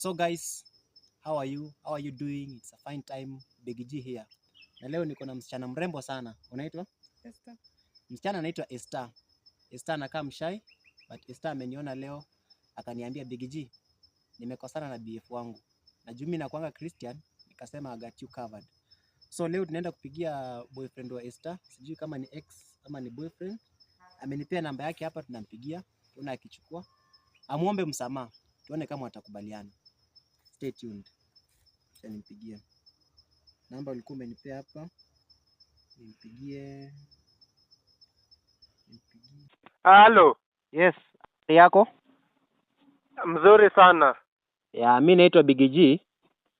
So guys, how are you? How are you doing? It's a fine time. Big G here. Na leo niko na msichana mrembo sana. Unaitwa? Esther. Msichana anaitwa Esther. Esther anakaa mshy, but Esther ameniona leo akaniambia Big G, nimekosana na BF wangu. Na juu mimi nakuanga Christian, nikasema I got you covered. So leo tunaenda kupigia boyfriend wa Esther. Sijui kama ni ex ama ni boyfriend. Amenipea namba yake hapa, tunampigia. Tuona akichukua. Amuombe msamaha. Tuone kama watakubaliana. Stay tuned. Nimpigie. Namba ulikuwa umenipea hapa. Nimpigie. Halo. Yes, yako? Mzuri sana. Ya, mimi naitwa Big G.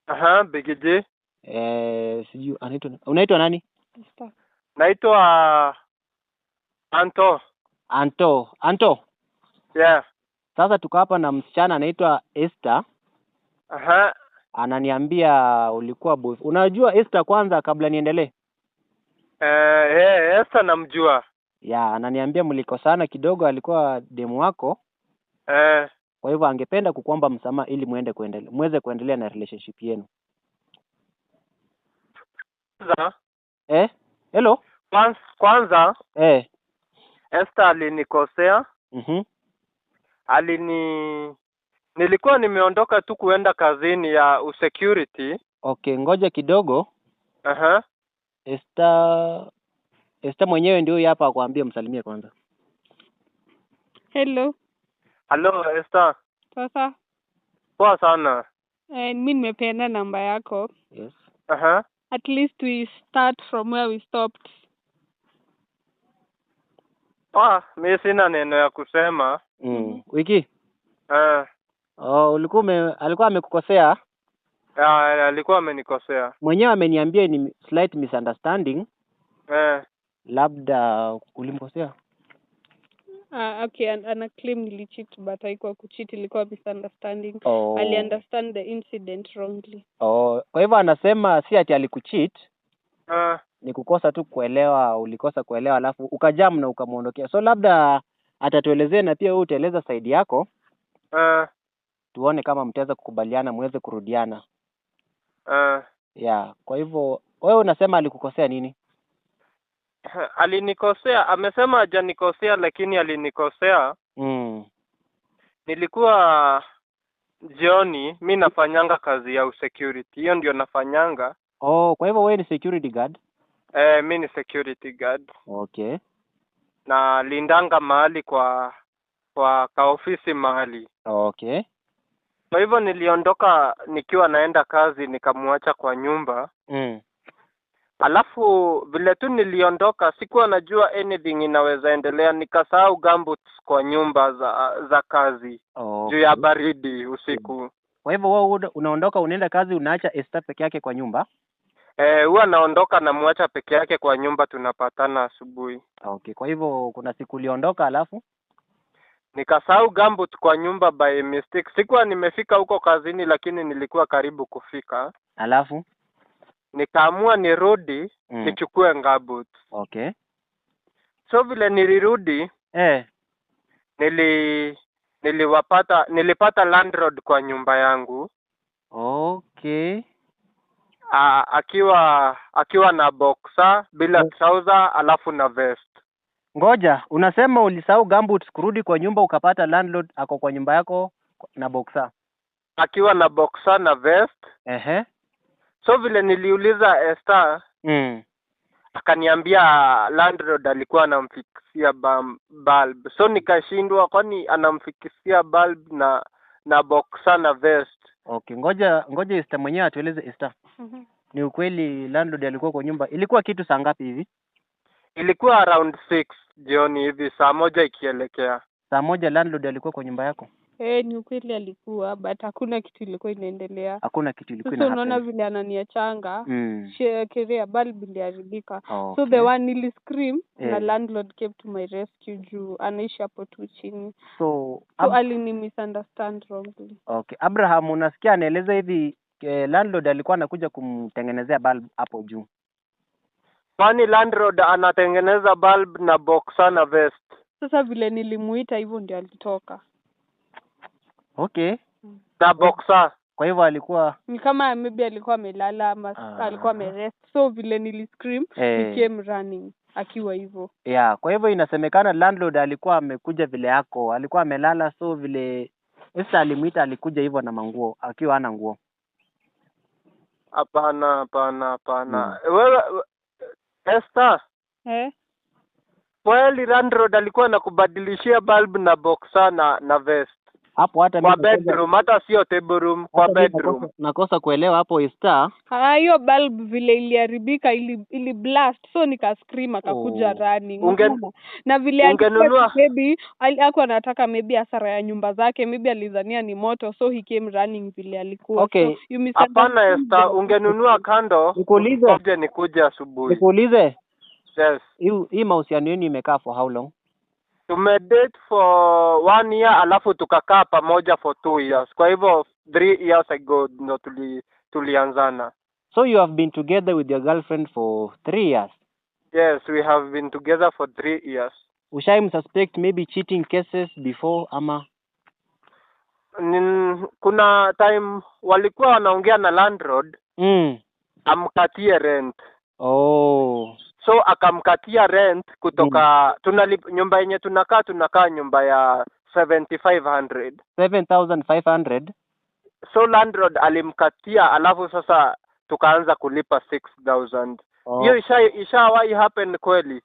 Aha, Big G. Sijui unaitwa nani? Esther. Naitwa Anto. Anto. Yeah. Sasa tuko hapa na msichana anaitwa Esther. Aha. Ananiambia ulikuwa boyfriend. Unajua Esther kwanza kabla niendelee? Esther namjua. Ya, ananiambia mlikosana kidogo, alikuwa demu wako. Kwa hivyo angependa kukuomba msamaha ili muweze kuendelea na relationship yenu. Kwanza? Hello? Kwanza? Esther alinikosea. Nilikuwa nimeondoka tu kuenda kazini ya security. Okay, ngoja kidogo. Aha. Esther mwenyewe ndio hapa akwambia msalimie kwanza. Hello. Hello Esther. Sasa. Poa sana. Mimi nimepeana namba yako. Yes. Aha. At least we start from where we stopped. Mimi sina neno ya kusema. Wiki? Alikuwa amekukosea? Alikuwa amenikosea. Mwenyewe ameniambia ni slight misunderstanding. Labda ulimkosea? Okay, ana claim nilicheat but haikuwa kucheat, ilikuwa misunderstanding. Ali understand the incident wrongly. Kwa hivyo anasema si ati alikucheat. Ni kukosa tu kuelewa, ulikosa kuelewa alafu ukajam na ukamuondokea. So labda atatuelezea na pia wewe utaeleza side yako. Tuone kama mtaweza kukubaliana muweze kurudiana. Yeah, kwa hivyo wewe unasema alikukosea nini? Alinikosea, amesema hajanikosea lakini alinikosea. Nilikuwa jioni, mimi nafanyanga kazi ya security. Hiyo ndio nafanyanga. Kwa hivyo wewe ni security guard? Mimi ni security guard. Okay. Na lindanga mahali kwa ofisi mahali. Okay. Kwa hivyo niliondoka nikiwa naenda kazi, nikamwacha kwa nyumba. Alafu vile tu niliondoka, sikuwa najua anything inaweza endelea, nikasahau gumboots kwa nyumba za kazi. Juu ya baridi usiku. Kwa hivyo wewe unaondoka unaenda kazi, unaacha Esther peke yake kwa nyumba? Huwa naondoka na muacha peke yake kwa nyumba, tunapatana asubuhi. Okay, kwa hivyo kuna siku uliondoka alafu nikasahau gumboot kwa nyumba by mistake. Sikuwa nimefika huko kazini lakini nilikuwa karibu kufika. Alafu nikaamua nirudi nichukue gumboot. Okay. So vile nilirudi nilipata landlord kwa nyumba yangu. Okay. Akiwa na boxer bila trouser alafu na vest. Ngoja, unasema ulisahau gumboots kurudi kwa nyumba ukapata landlord ako kwa nyumba yako na boxer? Akiwa na boxer na vest. So vile niliuliza Esther, akaniambia landlord alikuwa anamfikisia bulb. So nikashindwa kwani anamfikisia bulb na boxer na vest. Okay, ngoja Esther mwenyewe atueleze. Esther. Ni ukweli landlord alikuwa kwa nyumba? Ilikuwa kitu saa ngapi hivi? Ilikuwa around 6 jioni hivi, saa 1 ikielekea. Saa 1 landlord alikuwa kwa nyumba yako? Ni ukweli alikuwa, but hakuna kitu ilikuwa inaendelea. Hakuna kitu ilikuwa ina happen. Unaona vile ananiachanga, sheria bulb iliharibika. Okay. So the one nili scream na landlord came to my rescue juu anaishi hapo tu chini. So alini misunderstand wrongly. Okay. Abraham, unasikia anaeleza hivi landlord alikuwa anakuja kumtengenezea bulb hapo juu. Kwani landlord anatengeneza bulb na boxer na vest? Sasa vile nilimuita hivyo ndio alitoka. Okay. Na boxer. Kwa hivyo alikuwa Ni kama maybe alikuwa amelala ama alikuwa amerest. So vile niliscream, he came running akiwa hivyo. Yeah, kwa hivyo inasemekana landlord alikuwa amekuja vile yako, alikuwa amelala, so vile Esther alimuita alikuja hivyo na manguo akiwa hana nguo. Hapana. Wewe Esther, kweli landlord alikuwa anakubadilishia bulb na boxer na vest Hapo hata kwa bedroom, hata sio table room, kwa bedroom. Nakosa kuelewa hapo Esther. Hiyo bulb vile iliharibika, ili blast, so nika scream akakuja running. Na vile alikuwa maybe alikuwa anataka maybe hasara ya nyumba zake, maybe alizania ni moto, so he came running vile alikuwa. Okay. So, hapana Esther, ungenunua kando. Nikuulize. Nikuja asubuhi. Nikuulize. Yes. Hii mahusiano yenu imekaa for how long? Tumedate for 1 year alafu tukakaa pamoja for 2 years. Kwa hivyo 3 years ago ndo tulianzana. So you have been together with your girlfriend for 3 years? Yes, we have been together for 3 years. Ushaimsuspect maybe cheating cases before ama? Kuna time walikuwa wanaongea na landlord amkatie rent. So akamkatia rent kutoka nyumba yenye tunakaa nyumba ya 7,500. 7,500? So landlord alimkatia, alafu sasa tukaanza kulipa 6,000. Hiyo ishawahi happen kweli?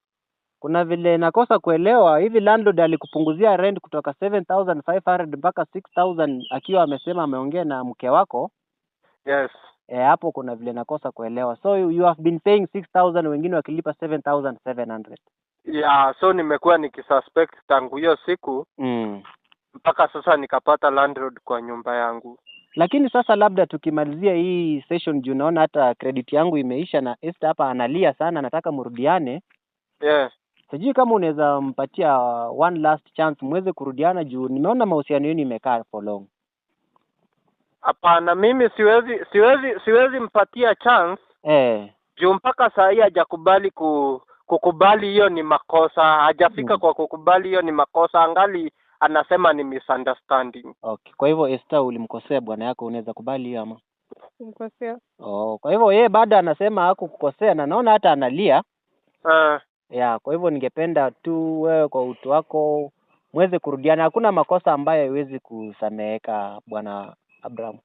Kuna vile nakosa kuelewa, hivi landlord alikupunguzia rent kutoka 7,500 mpaka 6,000 akiwa amesema ameongea na mke wako? Yes. Hapo kuna vile nakosa kuelewa. So you have been paying 6,000, wengine wakilipa 7,700. Yeah, so nimekuwa nikisuspect tangu hiyo siku mpaka sasa nikapata landlord kwa nyumba yangu. Lakini sasa labda tukimalizia hii session, juu naona hata credit yangu imeisha na Esther hapa analia sana, nataka murudiane. Yeah. Sijui kama unaweza mpatia one last chance muweze kurudiana, juu nimeona mahusiano yenu imekaa for long. Hapana, mimi siwezi mpatia chance. Juu mpaka saa hii hajakubali kukubali hiyo ni makosa. Hajafika kwa kukubali hiyo ni makosa, angali anasema ni misunderstanding. Okay. Kwa hivyo Esther, ulimkosea bwana yako, unaweza kubali hiyo ama? Kumkosea. Kwa hivyo yeye baada anasema hakukukosea na naona hata analia. Kwa hivyo ningependa tu wewe kwa utu wako muweze kurudiana. Hakuna makosa ambayo haiwezi kusameheka bwana Abraham.